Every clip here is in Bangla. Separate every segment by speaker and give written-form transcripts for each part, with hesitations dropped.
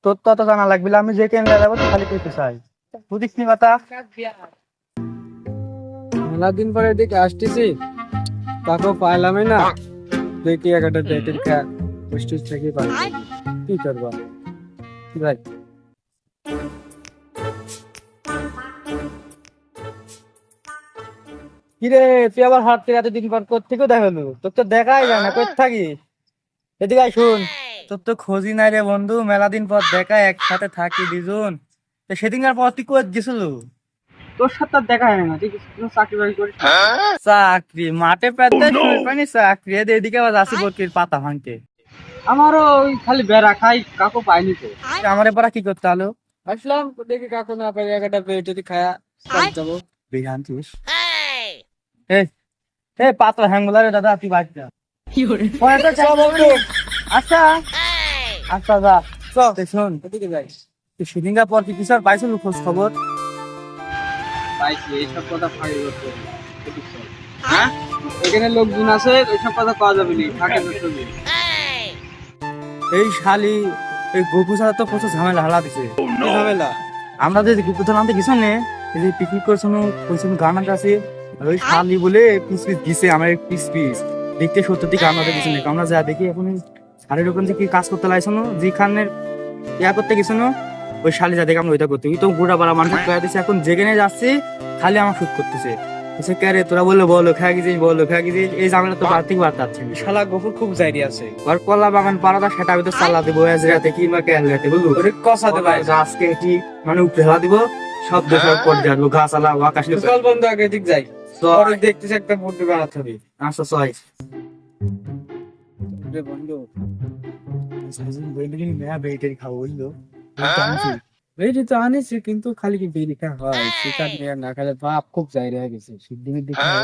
Speaker 1: তোর তো অত জানা লাগবে না, আমি যে কেন যাবো তো খালি কইতে চাই, বুঝিস নি কথা।
Speaker 2: মেলা দিন পরে এদিকে আসতেছি, তাকেও পাইলামই না। দেখি একটা ডেটের খেয়া পুষ্টিস থেকে পাই, কি করবো ভাই।
Speaker 1: কিরে তুই আবার হাঁটতে এতদিন পর কোত্থেকে দেখা হলো? তোর তো দেখাই যায় না, কই থাকিস? এদিকে আয় শুন, তোর তো খোঁজই নাই রে বন্ধু, মেলা দিন পর দেখা, একসাথে থাকি দুজন। তো সেদিনকার পর তুই কই গেছিল?
Speaker 2: তোর সাথে আর দেখা হয় না, তুই কোনো চাকরি বাকরি করিস?
Speaker 1: চাকরি মাঠে পেতে শুনে পাইনি চাকরি, এদিকে আবার আসি বরকির পাতা ভাঙতে।
Speaker 2: আমারও ওই খালি বেড়া খাই, কাকু পাইনি তো।
Speaker 1: আমার এবার কি করতে হলো?
Speaker 2: আসলাম দেখি কাকু না পাই, একটা পেট যদি খায়া যাবো।
Speaker 1: বিরান্তিস এ এ পাতা হ্যাঙ্গুলার রে দাদা, তুই বাড়িতে যা। পরে তো চা বলবো। আচ্ছা আচ্ছা যা চল। শোন
Speaker 2: এদিকে যাই।
Speaker 1: তুই সেদিনকার পর কি কিছু আর পাইছিল খোঁজ খবর?
Speaker 2: পাইছি, এইসব কথা ফাঁকি করতে হবে। হ্যাঁ, এখানে লোকজন আছে, এইসব কথা পাওয়া যাবে না, ফাঁকে করতে হবে।
Speaker 1: এই শালি এই গোপু ছাড়া তো প্রচুর ঝামেলা হালা দিছে।
Speaker 2: কি ঝামেলা?
Speaker 1: আমরা যে গুপ্ত থানাতে গেছো নে, এই যে পিকনিক করছিল কইছিল গানার কাছে, আর ওই শালি বলে পিস পিস দিছে আমার পিস পিস দেখতে সত্য থেকে আমাদের কিছু নেই। আমরা যা দেখি এখন শাড়ির ওখান থেকে কাজ করতে লাইছো যেখানের ইয়া করতে গেছো ওই শালি যা দেখে আমরা ওইটা করতে, ওই তো গোড়া বাড়া মানুষ কয়ে দিচ্ছে। এখন যেখানে যাচ্ছি খালি আমার শুট করতেছে, এসে কে রে তোরা বললো বলো খেয়া গেছিস, বলো খেয়া গেছিস, এই ঝামেলা তো বার থেকে বাড়তে যাচ্ছে।
Speaker 2: শালা গফুর খুব জায়গা আছে,
Speaker 1: আর কলা বাগান পাড়াটা সেটা ভিতর চালা দিব রাতে কিংবা কে রাতে বুঝলো
Speaker 2: কষাতে পারে।
Speaker 1: গাছকে ঠিক মানে উপরে হেলা দিব, সব দেশের পর যাবো গাছ আলা আকাশ
Speaker 2: চল বন্ধু আগে ঠিক যাই, পরে দেখতেছি একটা মুরগি বানাতে হবে।
Speaker 1: আচ্ছা সবাই
Speaker 2: বন্ধু
Speaker 1: বেটারি খাবো বুঝলো।
Speaker 2: বেরি তো আনিছি, কিন্তু খালি কি বেরি খা হয়, চিকেন নিয়ে না খেলে বাপ খুব জায়গা হয়ে গেছে।
Speaker 1: সিদ্দিকের দিকে খাবো।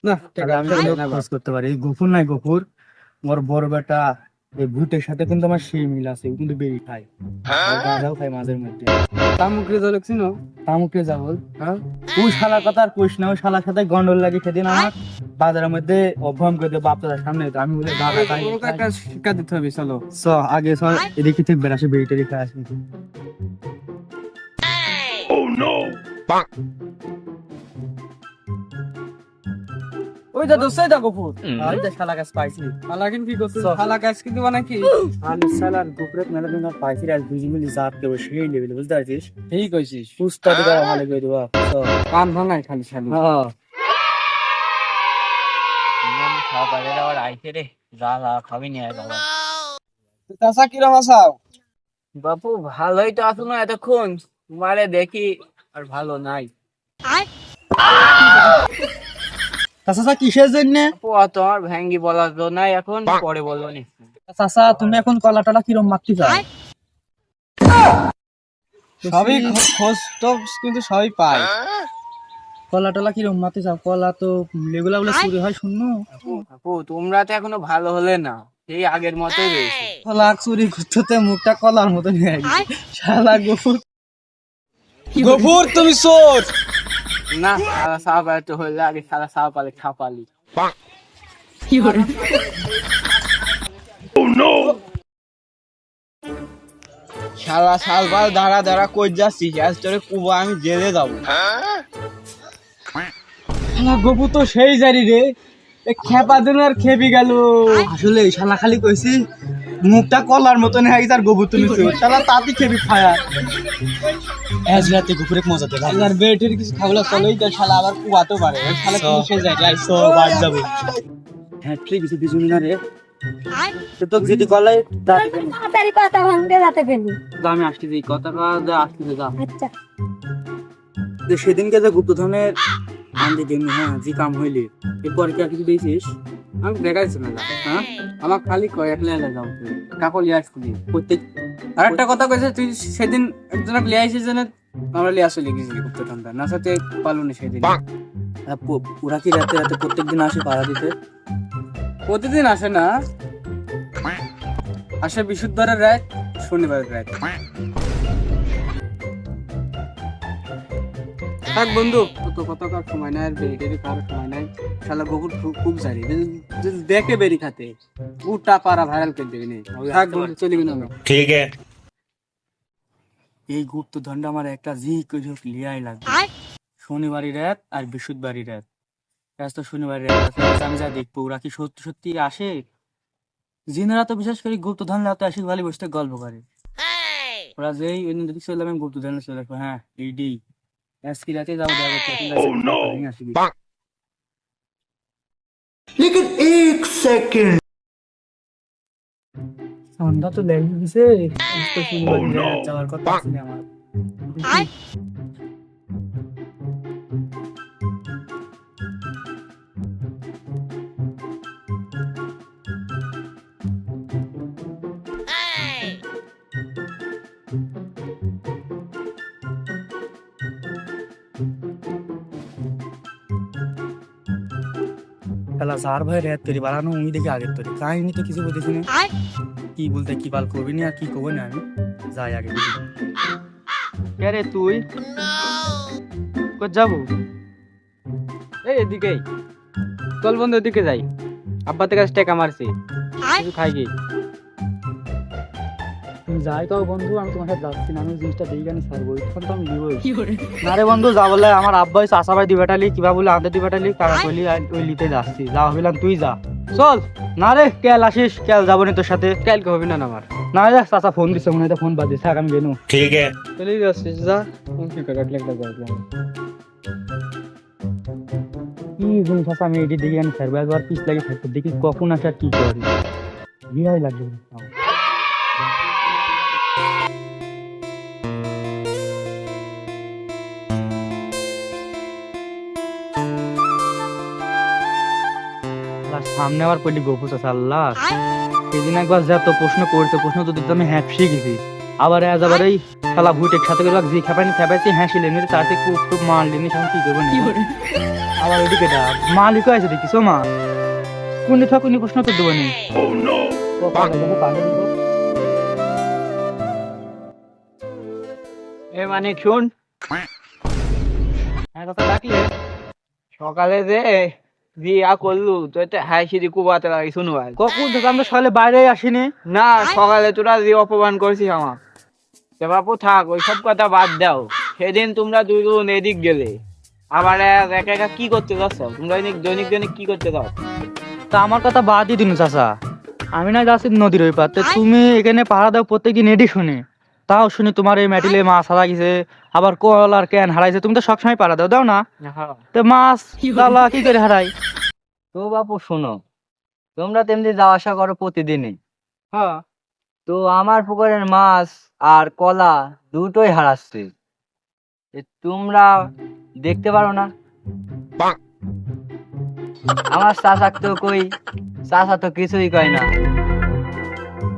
Speaker 2: না
Speaker 1: আমি খোঁজ করতে পারি, এই গফুর নাই গফুর মোর বড় বেটা, এই ভূতের সাথে কিন্তু আমার সেই মিল আছে, ও কিন্তু বেরি খায়, গাঁজাও খায় মাঝের মধ্যে।
Speaker 2: তামুকরে জল চিনো?
Speaker 1: তামুকে যাবো
Speaker 2: হ্যাঁ,
Speaker 1: ওই শালার কথা আর কইস না, ওই শালার সাথে গন্ডল লাগে সেদিন আমার বাজারের মধ্যে অভ্যাম করে দিয়ে বাপদাদার সামনে তো আমি বলে গাঁজা খাই।
Speaker 2: ওকে একটা শিক্ষা দিতে হবে, চলো।
Speaker 1: চ আগে চ এদিকে ঠিক বেড়াসে বেরি টেরি খায় আসি।
Speaker 2: ওই দা দোস্ত দা গফুর
Speaker 1: ওই যে শালা গাছ পাইছি,
Speaker 2: হালাকিন কি করছিস? হালা গাছ কিন্তু নাকি
Speaker 1: আমি শালার গোপরেট মেলা দিন আর পাইছি আর দুই মিলি জাত দেবো সেই লেভেল, বুঝতে পারছিস?
Speaker 2: ঠিক কইছিস,
Speaker 1: সুস্থ দিবা ভালো করে দিবা।
Speaker 2: কান ভাঙাই খালি শালি।
Speaker 1: হ্যাঁ
Speaker 2: চাচা কিরম আছাও?
Speaker 1: বাপু ভালোই তো আছো না এতক্ষণ, তোমারে দেখি আর ভালো নাই। চাচা কিসের জন্য? তোমার ভ্যাঙ্গি বলার তো নাই, এখন পরে বলবো নি। চাচা তুমি এখন কলা টলা কিরম মারতে চাও?
Speaker 2: সবই খোঁজ তো কিন্তু সবই পাই।
Speaker 1: কলা টলা কিরম মারতে চাও? কলা তো লেগুলা বলে চুরি হয় শুনু।
Speaker 3: আপু তোমরা তো এখনো ভালো হলে না, সেই আগের মতোই রয়েছে।
Speaker 1: কলা চুরি করতে মুখটা কলার মতো নিয়ে গেছে শালা গফুর।
Speaker 2: গফুর তুমি চোর।
Speaker 3: না সারা সাহা পালে হইলে আগে সারা সাহা পালে খাপালি।
Speaker 2: শালা শালবাল দাঁড়া দাঁড়া কই যাচ্ছিস? আজ তোরে কুবা আমি জেলে যাবো। শালা গফুর তো সেই জারি রে, খেপা দিন আর খেপি গেল।
Speaker 1: আসলে শালা খালি কইছি মুখটা কলার মতো নিয়ে গেছে আর গফুর তুমি চোর, শালা তাতি খেবি ফায়া। আজ রাতে গফুরে মজা দেবা
Speaker 2: আর বেটের কিছু খাবলা চলেই তো, শালা আবার কুবাতেও পারে। শালা কিন্তু সেই জারি আইছো বাদ যাবো।
Speaker 1: হ্যাঁ ঠিক আছে দুজন না রে, তো যদি কলাই
Speaker 4: তাড়াতাড়ি পাতা ভাঙতে যাতে পেলি।
Speaker 1: তো আমি আসতেছি কথাটা যা আসতেছে যা।
Speaker 4: আচ্ছা
Speaker 1: যে সেদিনকে যে গুপ্তধনের আনতে দেমনি, হ্যাঁ যে কাম হইলে এরপর কি আর কিছু দিয়েছিস?
Speaker 3: আমি দেখাইছি না, হ্যাঁ আমার খালি কয় একলা এলে যাও, কাকল লিয়ে আসছিলি
Speaker 1: প্রত্যেক
Speaker 3: আর একটা কথা কইছে, তুই সেদিন একজনক লিয়ে আসিস জেনে আমরা লিয়ে আসলে গেছিলি গুপ্ত ঠান্ডা না, সাথে পালুনি সেদিন।
Speaker 1: পুরা কি রাতে রাতে প্রত্যেকদিন আসে পাড়া দিতে?
Speaker 3: প্রতিদিন আসে না, আসে বৃহস্পতিবারের রাত, শনিবারের রাত। থাক বন্ধু, তো কত কার সময় নাই, আর বেরিয়ে কার সময় নাই। শালা গোকুর খুব জারি, যদি দেখে বেরি খাতে উটা পারা ভাইরাল করে দেবে নে। থাক বন্ধু, চলি না।
Speaker 5: ठीक है।
Speaker 1: এই গুপ্তধনটা আমার একটা জি করে হোক লিয়াই লাগবে। শনিবারই রাত আর বৃহস্পতিবারই রাত। আজ তো শনিবারই রাত আছে, আজ আমি যা দেখবো ওরা কি সত্যি সত্যি আসে। জিনেরা তো বিশেষ করে গুপ্তধন লাতে আসি ভালো বসে গল্প করে। ওরা যেই ওই দিন যদি চলে আমি গুপ্তধন চলে আসবো। হ্যাঁ এইডি আজকে রাতে যাবো দেখা করতে আসবি। সন্ধ্যা তো লেগে গেছে, আজ তো শনিবারই রাত, যাওয়ার কথা আছে আমার। শালা সার ভাই রাত তৈরি বাড়ানো উনি দেখে আগের তৈরি কাহিনী তো কিছু বলতেছি না, কি বলতে কি বাল করবি না আর কি করবো না, আমি যাই আগে। কে রে তুই কোথায় যাবো?
Speaker 3: এই এদিকেই চল বন্ধু, এদিকে যাই। আব্বা থেকে টাকা মারছি, কিছু খাই গিয়ে।
Speaker 1: তুমি যাই তো বন্ধু, আমি তোমার সাথে যাচ্ছি না, আমি জিনিসটা দিই গানি ছাড়বো, এখন তো আমি দিবই না রে বন্ধু। যা বললে আমার আব্বা ওই চাষা ভাই দিবাটালি কিবা বলে আনতে দিবাটালি টাকা কইলি ওই লিতে যাচ্ছি, যা ভাবিলাম তুই যা চল। না রে কেল আসিস, কেল যাবো না তোর সাথে।
Speaker 3: কালকে হবে না আমার।
Speaker 1: না রে চাষা ফোন দিচ্ছে মনে হয়, ফোন বাজে, থাক আমি গেলু।
Speaker 5: ठीक है।
Speaker 3: চলে যাচ্ছিস, যা। কি করে রাখলে একটা যাই।
Speaker 1: কি জিনিস আছে আমি এটি দিকে আমি ছাড়বো, একবার পিস লাগে থাকবো, দেখি কখন আসে আর কি করি, বিয়াই লাগবে আমার। সামনে আবার পড়লি গোপুস আছে আল্লাহ। সেদিন একবার যা তো প্রশ্ন করছে, প্রশ্ন তো দিতে আমি হ্যাপসি গেছি, আবার আজ আবার এই শালা ভুটের সাথে করে যে খেপাইছি হ্যাঁসিলেন তার থেকে খুব খুব মারলেন, এখন কি করবো না। আবার ওইদিকে মালিকও আছে দেখিস মা, কোন ঠাকুনি প্রশ্ন তো দেবো নি।
Speaker 3: এ মানে শুন,
Speaker 1: হ্যাঁ কথা ডাকলে
Speaker 3: সকালে যে বিয়া করলু তো এটা হাই সিঁড়ি কুবাতে লাগি শুনু ভাই।
Speaker 1: কখন থেকে আমরা সকালে বাইরে আসিনি।
Speaker 3: না সকালে তোরা যে অপমান করছিস আমার, তো বাপু থাক ওই সব কথা বাদ দাও। সেদিন তোমরা দুজন এদিক গেলে, আবার একা একা কি করতে যাচ্ছ তোমরা? দৈনিক দৈনিক কি করতে যাও?
Speaker 1: তা আমার কথা বাদই দিন চাচা, আমি না যাচ্ছি নদীর ওই পার, তুমি এখানে পাহারা দাও প্রত্যেকদিন এডি শুনে, তাও শুনি তোমার এই ম্যাটিলে মাছ হারা গেছে, আবার কল আর ক্যান হারাইছে, তুমি তো সবসময় পাহারা দাও, দাও না? তো মাছ লালা কি করে হারাই?
Speaker 2: তো বাপু শোনো, তোমরা তেমনি যাওয়া আসা করো প্রতিদিনই।
Speaker 3: হ্যাঁ,
Speaker 2: তো আমার পুকুরের মাছ আর কলা দুটোই হারাচ্ছে, তোমরা দেখতে পারো না? আমার চাচা তো কই, চাচা তো কিছুই কয় না,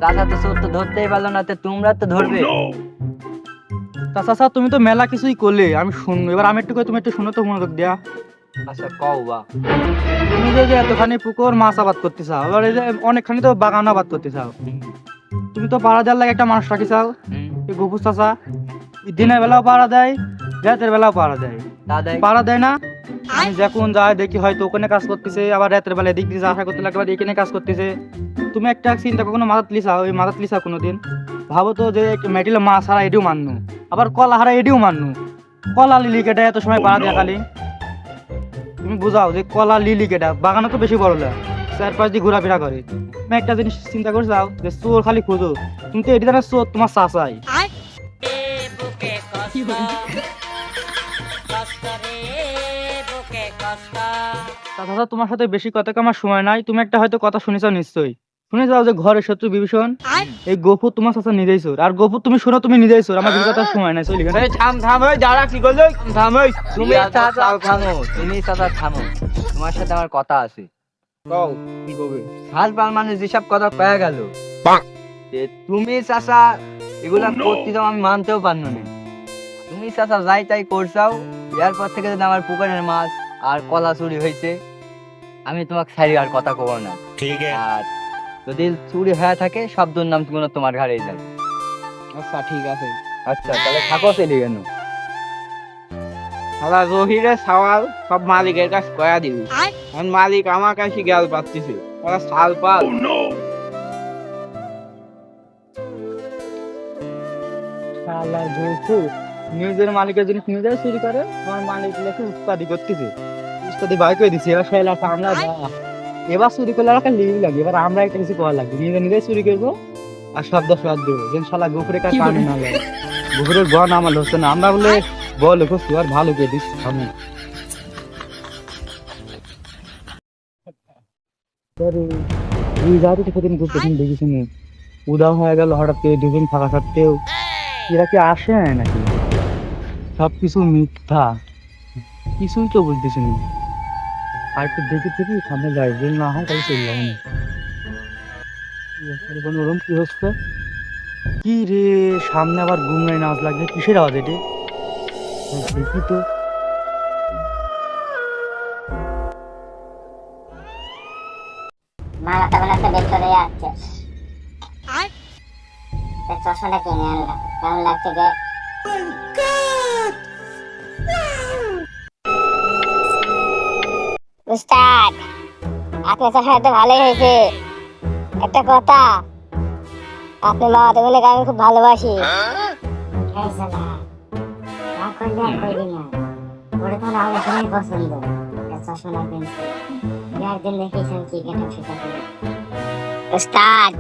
Speaker 2: চাচা তো চোর তো ধরতেই পারলো না, তো তোমরা তো ধরবে।
Speaker 1: তা চাচা তুমি তো মেলা কিছুই করলে, আমি শুনবো, এবার আমি একটু করে তুমি একটু শুনো তো মনোযোগ দিয়া।
Speaker 2: আচ্ছা কও বা।
Speaker 1: তুমি যে এতখানি পুকুর মাছ আবাদ করতে চাও, আবার এই যে অনেকখানি তো বাগান আবাদ করতে চাও, তুমি তো পাড়া দেওয়ার লাগে একটা মানুষ রাখি চাও, এই গোপুস চাচা দিনের বেলাও পাড়া দেয়, রাতের বেলাও পাড়া দেয়,
Speaker 2: দাদাই
Speaker 1: পাড়া দেয় না? আমি যখন যাই দেখি হয়তো ওখানে কাজ করতেছে, আবার রাতের বেলা এদিক দিয়ে আশা করতে লাগবে এখানে কাজ করতেছে। তুমি একটা চিন্তা কখনো মাথাত লিসাও, ওই মাথাত লিসাও কোনোদিন ভাবো তো যে মেটিলে মাছ হারা এডিও মাননু, আবার কলা হারা এডিও মাননু, কলা লিলি কেটে এত সময় পাড়া দেয়া খালি, তুমি বুঝাও যে কলা লিলি কেটা বাগানে তো বেশি বড় না, 4-5 দিয়ে ঘোরাফেরা করে। তুমি একটা জিনিস চিন্তা করে যাও যে চোর খালি খোঁজো, তুমি তো এটি জানো চোর তোমার চাচাই। দাদা তোমার সাথে বেশি কথা আমার সময় নাই, তুমি একটা হয়তো কথা শুনেছো নিশ্চয়ই, শুনে যাও যে ঘরের শত্রু বিভীষণ, এই গফুর তোমার চাচা নিজেই চোর, আর গফুর তুমি শোনো তুমি নিজেই চোর, আমার বেশি কথার সময় নাই, চলি গেছে।
Speaker 3: এই থাম থাম, ওই যারা কি করলো থাম, ওই
Speaker 2: তুমি চাচা থামো, তুমি চাচা থামো, তোমার সাথে আমার কথা আছে।
Speaker 3: কও কি করবে?
Speaker 2: হাসপাল মানে যেসব কথা পেয়ে গেল, তুমি চাচা এগুলা করতে যাও আমি মানতেও পারনো না। তুমি চাচা যাই তাই করছাও, এরপর থেকে যদি আমার পুকুরের মাছ আর কলা চুরি হয়েছে, আমি তোমাকে ছাড়ি আর কথা কব না।
Speaker 5: ठीक है।
Speaker 2: আর যদি চুরি হয়ে থাকে সব নাম তোমার ঘাড়েই যাবে।
Speaker 3: আচ্ছা ঠিক আছে।
Speaker 2: আচ্ছা তাহলে থাকো চলে গেল।
Speaker 3: শালা জহিরের সওয়াল সব মালিকের কাছে কয়া দিবি। এখন মালিক আমার কাছে গেল পাচ্ছিস ওরা সাল পাল।
Speaker 1: শালা বলছো নিজের মালিকের জিনিস নিজের চুরি করে, আমার মালিক লেখে উৎপাদি করতেছে, উৎপাদি বাই করে দিচ্ছে। এবার শালা আমরা এবার চুরি করলে আর লিভ লাগে, এবার আমরা একটা কিছু করা লাগবে, নিজে নিজে চুরি করবো আর শব্দ শব্দ দেবো যেন শালা গোপুরে কাজ পানি না লাগে। গোপুরের গন আমার হচ্ছে না, আমরা বলে বল খুশি আর ভালো করে দিচ্ছি সামনে। দুই জাতি সেদিন ঘুরতেছেন দেখেছি উদাও হয়ে গেল হঠাৎ করে, দুজন থাকা সত্ত্বেও এরা কি আসে নাকি? সবকিছু মিথ্যা, কিছুই তো বুঝতেছি না। আর একটু দেখে থেকে সামনে যাই, যদি না হয় তাহলে চলে যাবো না। ওরম কি হচ্ছে কি রে, সামনে আবার গুমরাই নাচ লাগছে, কিসের আওয়াজ এটি? দেখি তো।
Speaker 5: মালা তেমন একটা বের চলে যাচ্ছে, চশমাটা কিনে আনলাম, কেমন লাগছে গে? উস্তাদ আপনার চশমা তো ভালোই হয়েছে। একটা কথা, আপনি মামাতে বলে আমি খুব ভালোবাসি। উস্তাদ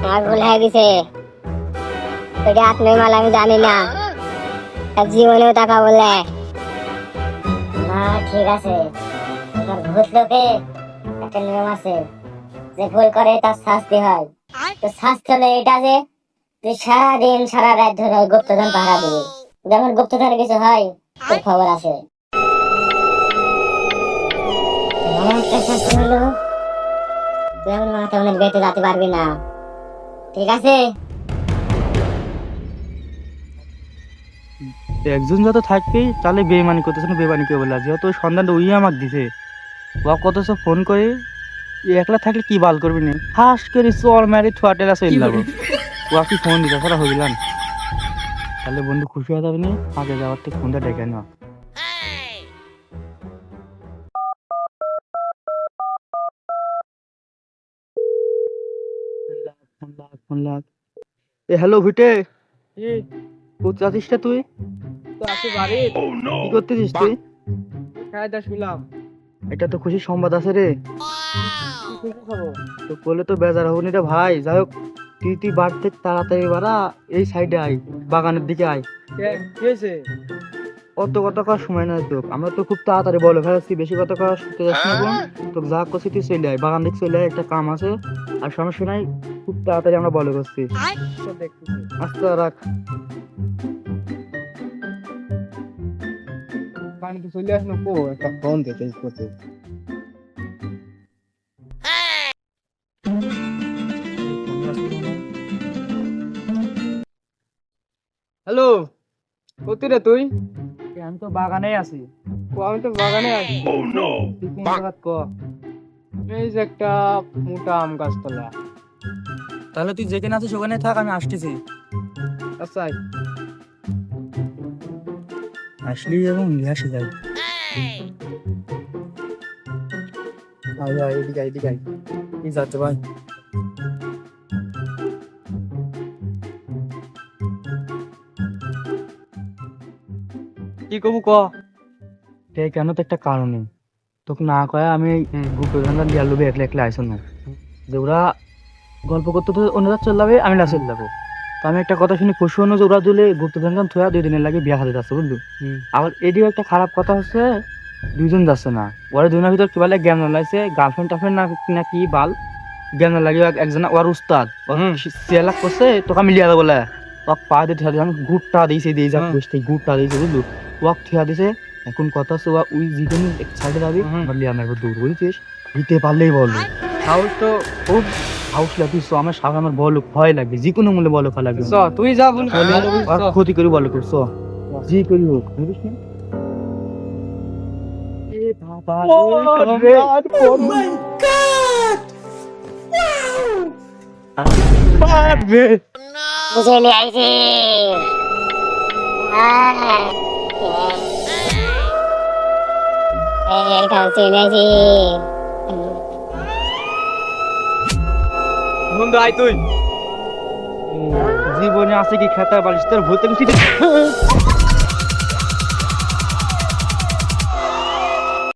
Speaker 5: আমার ভুল হয়ে গেছে, ওইটা আপনার মাল আমি জানি না, জীবনেও টাকা বলে না। ঠিক আছে, ভূত লোকে একটা নিয়ম আছে, যে ভুল করে তার শাস্তি হয়। তো শাস্তি হলো এটা যে তুই সারাদিন সারা রাত ধরে গুপ্তধন পাহারা দিবি, যেমন গুপ্তধনে কিছু হয় তোর খবর আছে। শাস্তি হলো তুই এমন মাথা অনেক বেঁচে যেতে পারবি না, ঠিক আছে?
Speaker 1: একজন যত থাকবেই তাহলে বেইমানি করতেছে না, বেইমানি কে বলে যেহেতু ওই সন্ধানটা ওই আমাকে দিছে, ও কত সব ফোন করে একলা থাকলে কি বাল করবি না, ফাঁস করে চর মারি থুয়াটেলা চলে যাবো। ও কি ফোন দিতে সারা হইলাম, তাহলে বন্ধু খুশি হয়ে যাবে না, আগে যাওয়ার থেকে ফোনটা ডেকে না। এ হ্যালো ভিটে, কোথায় আছিস রে তুই?
Speaker 3: তো আছে বাড়ি,
Speaker 1: কি করতেছিস তুই?
Speaker 3: খাইতে শুলাম।
Speaker 1: এটা তো খুশি সংবাদ আছে রে, তো বলে তো বেজার হবনি রে ভাই। যাই হোক তুই বাড়ি থেকে তাড়াতাড়ি বাড়া, এই সাইডে আয়, বাগানের দিকে আয়।
Speaker 3: কি হয়েছে?
Speaker 1: অত কথা কর সময় নাই তো, আমরা তো খুব তাড়াতাড়ি বলে ফেলাচ্ছি, বেশি কথা কর শুনতে যাচ্ছি না বোন। তো যা করছি তুই চলে আয়, বাগান দিকে চলে আয়, একটা কাম আছে আর সমস্যা নাই, খুব তাড়াতাড়ি আমরা বলে করছি। আস্তে রাখ,
Speaker 3: পানি তো চলে আসলো, কো একটা ফোন দিতে করতে। হ্যালো, কোথায় রে তুই?
Speaker 1: আমি তো বাগানেই আছি।
Speaker 3: আমি তো বাগানে আছি।
Speaker 1: তুই কোন জায়গা ক?
Speaker 3: এই যে একটা মোটা আম গাছতলা।
Speaker 1: তাহলে তুই যেখানে আছিস ওখানে থাক, আমি আসতেছি।
Speaker 3: আচ্ছা
Speaker 1: আসলি এবং আসে যাই। এদিকে এদিকে কি যাচ্ছে ভাই?
Speaker 3: কি কবু ক?
Speaker 1: কেন তো একটা কারণে তোকে না কয়ে আমি গুপ্তধনটা লিয়ার লোভে একলা একলা আইসো না, যে ওরা গল্প করতে তো অন্যরা চলে যাবে, আমি না চলে যাবো। তো আমি একটা কথা শুনি খুশি হনো যে ওরা দিলে গুপ্তধন থোয়া 2 দিনের লাগে বিয়া হাতে যাচ্ছে, বুঝলি? আবার এদিকে একটা খারাপ কথা হচ্ছে, দুইজন যাচ্ছে না, ওরা দুজনের ভিতর কি বলে জ্ঞান লাগছে, গার্লফ্রেন্ড টাফ্রেন্ড না কি বাল জ্ঞান লাগে। একজন ওর উস্তাদ সিয়ালাক করছে, তোকে আমি লিয়া দেবো বলে ওক পা দিয়ে ঠিয়া দিয়েছে, আমি গুড়টা দিয়েছি দিয়ে যা বসতে গুড়টা দিয়েছে, বুঝলু? ওক ঠিয়া দিছে। এখন কথা হচ্ছে ওই যেখানে এক সাইডে যাবি লিয়া মারবো দৌড়, বুঝছিস? দিতে পারলেই বলবো।
Speaker 3: হাউস তো খুব
Speaker 1: হাউস লাগবে, আমার সামনে আমার বলো ভয় লাগবে, যে কোনো মূল্যে বলো ভয় লাগবে।
Speaker 3: চ তুই যা বল,
Speaker 1: আর ক্ষতি করি বলো চ, যে করি হোক, বুঝিস না? এ বাবা রে,
Speaker 5: চলে আইছে। এটা চিনেছি।
Speaker 2: বন্ধু আয় তুই।
Speaker 1: জীবনে আছে কি খেতে পারিস তোর ভূতে